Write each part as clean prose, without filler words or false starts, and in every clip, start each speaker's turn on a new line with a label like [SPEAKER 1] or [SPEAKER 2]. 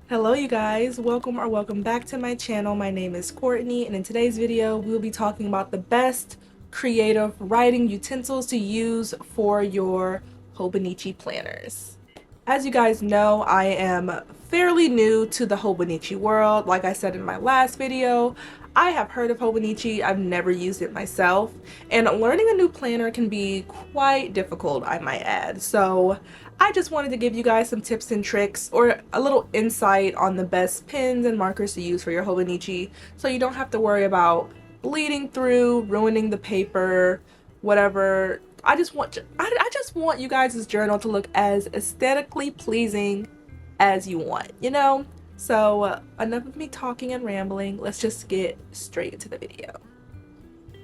[SPEAKER 1] Hello you guys, welcome back to my channel. My name is Courtney, and in today's video we will be talking about the best creative writing utensils to use for your Hobonichi planners. As you guys know, I am fairly new to the Hobonichi world. Like I said in my last video, I have heard of Hobonichi, I've never used it myself, and learning a new planner can be quite difficult, I might add. So I just wanted to give you guys some tips and tricks or a little insight on the best pens and markers to use for your Hobonichi so you don't have to worry about bleeding through, ruining the paper, whatever. I just want you guys' journal to look as aesthetically pleasing as you want, you know? So enough of me talking and rambling. Let's just get straight into the video.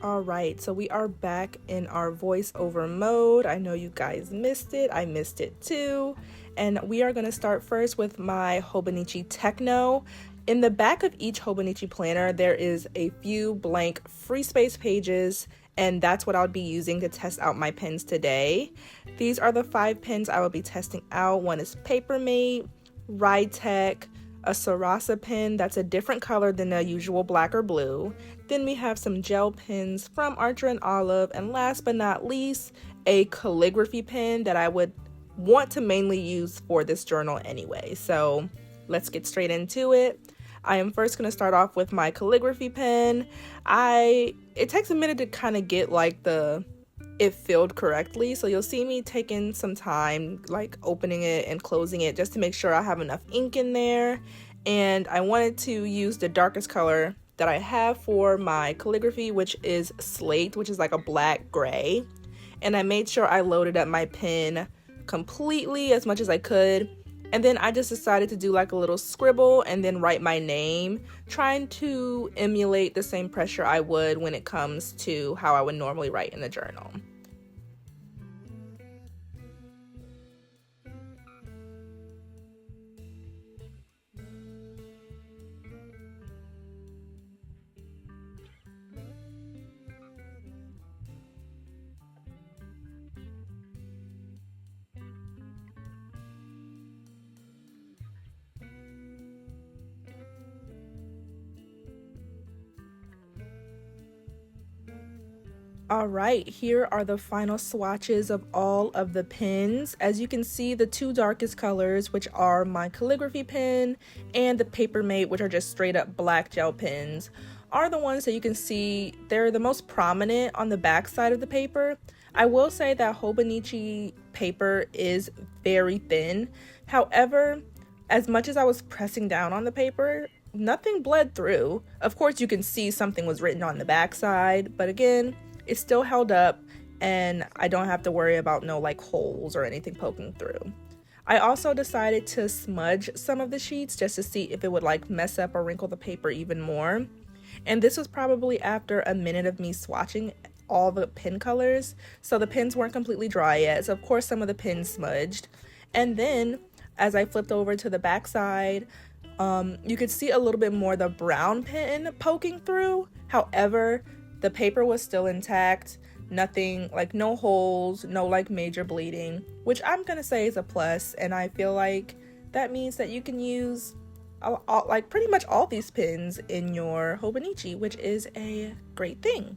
[SPEAKER 1] All right, so we are back in our voiceover mode. I know you guys missed it. I missed it too. And we are going to start first with my Hobonichi Techno. In the back of each Hobonichi planner, there is a few blank free space pages, and that's what I'll be using to test out my pens today. These are the 5 pens I will be testing out. One is Papermate, Ride-Tech, a Sarasa pen that's a different color than the usual black or blue. Then we have some gel pens from Archer and Olive, and last but not least, a calligraphy pen that I would want to mainly use for this journal anyway. So let's get straight into it. I am first going to start off with my calligraphy pen. It takes a minute to kind of get like it filled correctly, so you'll see me taking some time like opening it and closing it just to make sure I have enough ink in there. And I wanted to use the darkest color that I have for my calligraphy, which is slate, which is like a black gray. And I made sure I loaded up my pen completely as much as I could. And then I just decided to do like a little scribble and then write my name, trying to emulate the same pressure I would when it comes to how I would normally write in the journal. All right, here are the final swatches of all of the pens. As you can see, the 2 darkest colors, which are my calligraphy pen and the Papermate, which are just straight up black gel pens, are the ones that you can see. They're the most prominent on the back side of the paper. I will say that Hobonichi paper is very thin. However, as much as I was pressing down on the paper, nothing bled through. Of course, you can see something was written on the back side, but again, it's still held up and I don't have to worry about no like holes or anything poking through. I also decided to smudge some of the sheets just to see if it would like mess up or wrinkle the paper even more. And this was probably after a minute of me swatching all the pen colors. So the pens weren't completely dry yet. So of course some of the pens smudged. And then as I flipped over to the back side, you could see a little bit more the brown pen poking through. However, the paper was still intact, nothing like no holes, no like major bleeding, which I'm gonna say is a plus. And I feel like that means that you can use like pretty much all these pens in your Hobonichi, which is a great thing.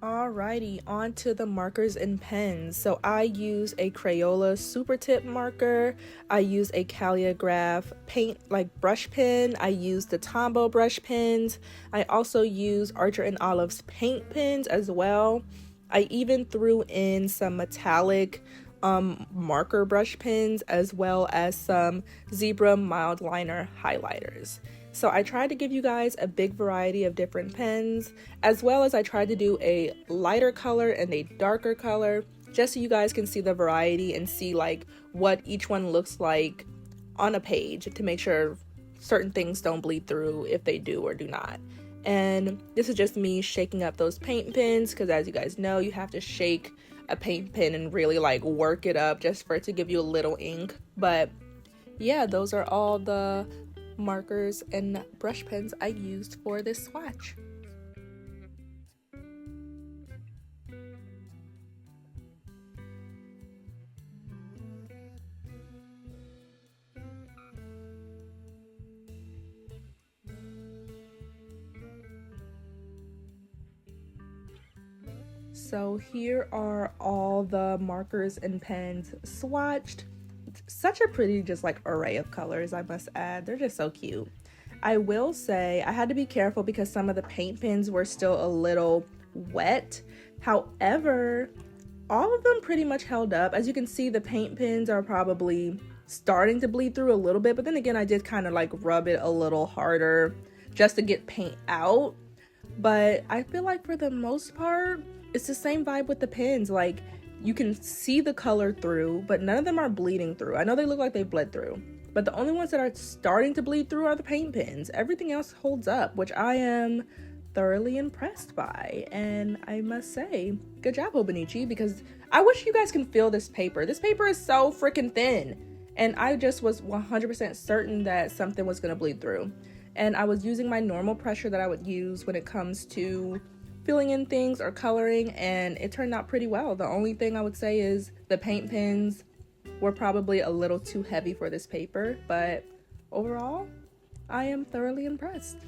[SPEAKER 1] Alrighty, on to the markers and pens. So I use a Crayola super tip marker. I use a Calligraph paint like brush pen. I use the Tombow brush pens. I also use Archer and Olive's paint pens as well. I even threw in some metallic marker brush pens as well as some zebra mild liner highlighters. So I tried to give you guys a big variety of different pens, as well as I tried to do a lighter color and a darker color, just so you guys can see the variety and see like what each one looks like on a page to make sure certain things don't bleed through if they do or do not. And this is just me shaking up those paint pens because, as you guys know, you have to shake a paint pen and really like work it up just for it to give you a little ink. But yeah, those are all the markers and brush pens I used for this swatch. So here are all the markers and pens swatched. Such a pretty just like array of colors, I must add. They're just so cute. I will say I had to be careful because some of the paint pens were still a little wet. However, all of them pretty much held up. As you can see, the paint pens are probably starting to bleed through a little bit, but then again, I did kind of like rub it a little harder just to get paint out. But I feel like for the most part, it's the same vibe with the pens. Like, you can see the color through, but none of them are bleeding through. I know they look like they bled through, but the only ones that are starting to bleed through are the paint pens. Everything else holds up, which I am thoroughly impressed by. And I must say, good job, Hobonichi, because I wish you guys can feel this paper. This paper is so freaking thin, and I just was 100% certain that something was gonna bleed through. And I was using my normal pressure that I would use when it comes to filling in things or coloring, and it turned out pretty well. The only thing I would say is the paint pens were probably a little too heavy for this paper, but overall, I am thoroughly impressed.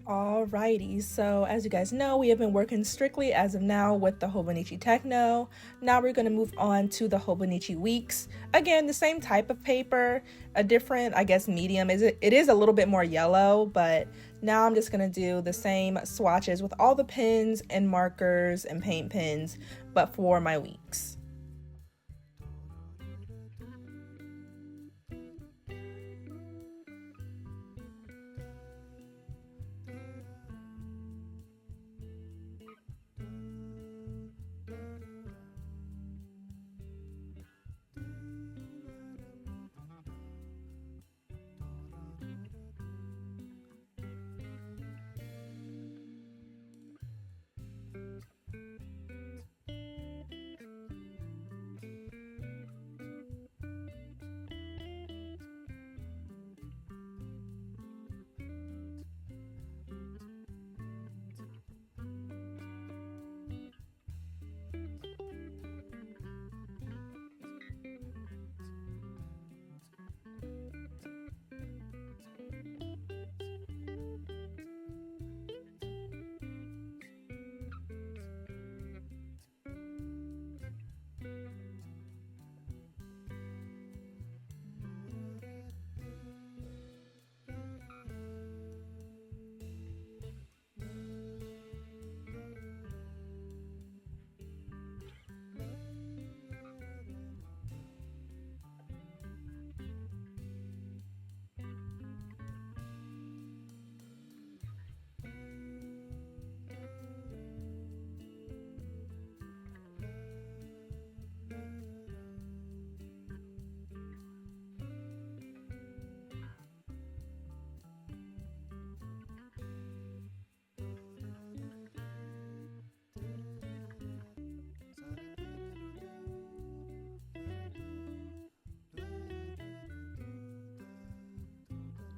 [SPEAKER 1] Alrighty, so as you guys know, we have been working strictly as of now with the Hobonichi Techno. Now we're going to move on to the Hobonichi Weeks. Again, the same type of paper, a different, I guess, medium. It is a little bit more yellow, but now I'm just going to do the same swatches with all the pens and markers and paint pens, but for my weeks.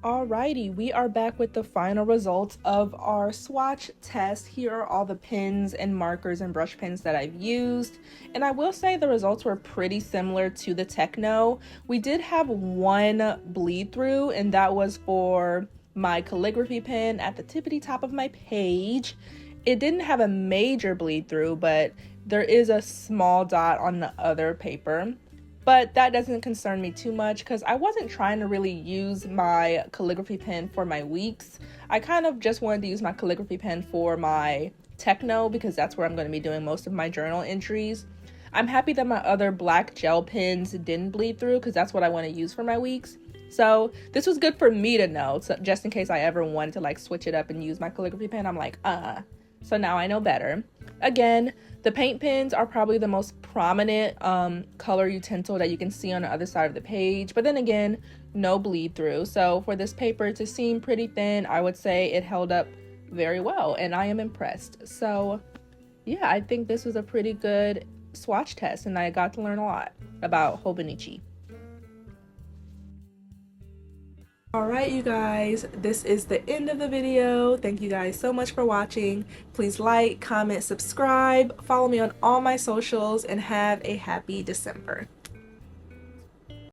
[SPEAKER 1] Alrighty, we are back with the final results of our swatch test. Here are all the pens and markers and brush pens that I've used. And I will say the results were pretty similar to the Techno. We did have one bleed through, and that was for my calligraphy pen at the tippity top of my page. It didn't have a major bleed through, but there is a small dot on the other paper. But that doesn't concern me too much because I wasn't trying to really use my calligraphy pen for my weeks. I kind of just wanted to use my calligraphy pen for my Techno because that's where I'm going to be doing most of my journal entries. I'm happy that my other black gel pens didn't bleed through because that's what I want to use for my weeks. So this was good for me to know, so just in case I ever wanted to like switch it up and use my calligraphy pen. I'm like, so now I know better. Again, the paint pens are probably the most prominent color utensil that you can see on the other side of the page, but then again, no bleed through. So for this paper to seem pretty thin, I would say it held up very well, and I am impressed. So yeah, I think this was a pretty good swatch test, and I got to learn a lot about Hobonichi. Alright, you guys, this is the end of the video. Thank you guys so much for watching. Please like, comment, subscribe, follow me on all my socials, and have a happy December.